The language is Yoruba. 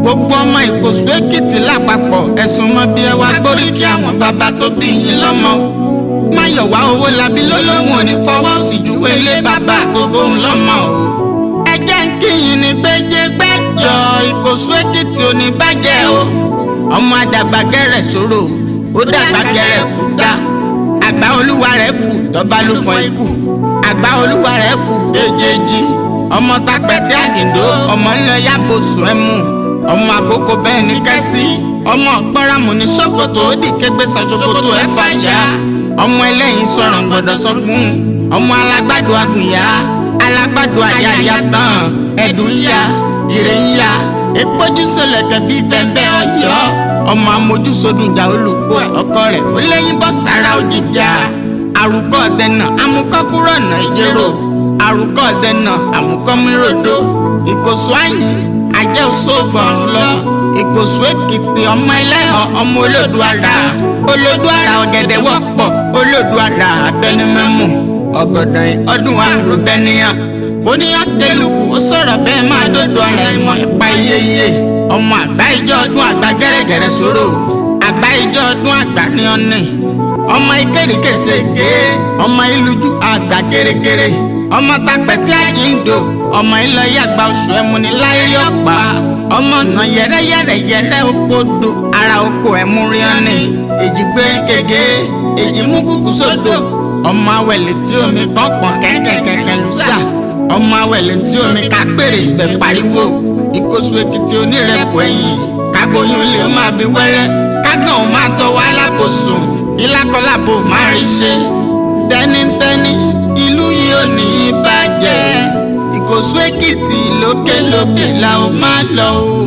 gbogbo ọmọ Ikosu Ekiti lápapọ̀ ẹ̀sùn mọ́ bí ẹ wá gbórí kí àwọn bàbá tó bí yín lọ́mọ. Máyọ̀wá owó labí lólóhùn òní fọwọ́ sí ju ilé bàbá tó bóun lọ́mọ o. ẹ jẹ́ ń kíyìn ní gbẹ́jẹ́gbẹ́jọ Ikosu Ekiti ò ní bàjẹ́ o. ọmọ àdàgbà gẹ́rẹ̀ sòrò ó dàgbà gẹ́rẹ̀ kú dá. àgbà olúwa rẹ̀ kù tọ́ba ló fọn ikú. àgbà olúwa rẹ̀ kù èjèèjì. ọmọ tapẹ̀tẹ̀ àgìndó ọmọ ńlọ yàgò sùn ẹ̀ mú. ọmọ àkókò bẹ́ẹ̀ ní kẹ́sì. ọmọ gbọ́ramù ní ṣòkòtò ó dì kégbé sọ ṣòkòtò ẹ̀ fàyà. ọmọ ẹlẹ́yin sọ̀rọ̀ gbọ́dọ̀ sọ́gun. ọmọ alágbàdo àgùnyà alágbàdo àyàyà tán. ẹ̀dùn yá ìrè ń yá èpójú sọlẹ̀kẹ̀ bí bẹ́ẹ̀ ọ̀yọ́. ọmọ amójúsódùnjà olùkọ́ ọkọ rẹ̀ ó lẹ́yìn bọ́ sára òjìjà. àrùkọ ọ̀dẹ̀nà amúkọ́kúrọ̀ ọ̀nà ìjẹ́rò. àrùkọ ọ̀dẹ̀nà amúkọ́míròdó. Ikosu àyìn ajẹ́ òṣògbọ̀n lọ. Ikosu Ekiti ọmọ ẹlẹ́hàn ọmọ olódùara. olódùara ọ̀gẹ̀dẹ̀ wọ́pọ̀ olódùara abẹnimẹ́mù. ọ̀gọ̀dọ̀ ọdún àròbẹ́niyàn. oníyàn tẹlùkù ó sọ̀rọ̀ bẹ́ẹ̀ máa dọ́dọ̀ ara ìmọ̀ ipa iyeye. ọmọ àgbá ìjọ ọdún àgbà gẹ́rẹ́gẹ́rẹ́ sọ̀rọ̀. àgbá ìjọ ọdún àgbà ní ọ̀nì. ọmọ ìkéré-kèsè gé. ọmọ ìlújú àgbà gẹ́rẹ́gẹ́rẹ́. ọmọ tapẹ̀tẹ̀ àjíǹdò. ọmọ ìlọ yàgbà oṣù ẹmu ní láìrí ọ̀pá. ọmọ ọ̀nà yẹ̀rẹ́yẹ̀rẹ́ òpódò ara oko ẹ̀mú ríọ́nì. èjì gbérí gègé èjì mú kúkú sódò. ọmọ awẹ̀lẹ̀ tí omi kan pọ̀n kẹ́kẹ́kẹ́kẹ́ lùsà. ọmọ awẹ̀lẹ̀ tí omi ká pèrè ìgbẹ́ pariwo. Ikosu Ekiti onírẹ̀pọ̀ ẹ̀yìn. kágbóyún lè máa bí wẹ́rẹ́. kágàn ò máa tọwọ́ alábòsùn. ìlákọ̀lábò máa rí ṣe. tẹ́nítẹ́ní ìlú yìí ò ní í bàjẹ́. Ikosu Ekiti lókèlókè la ó máa lọ o.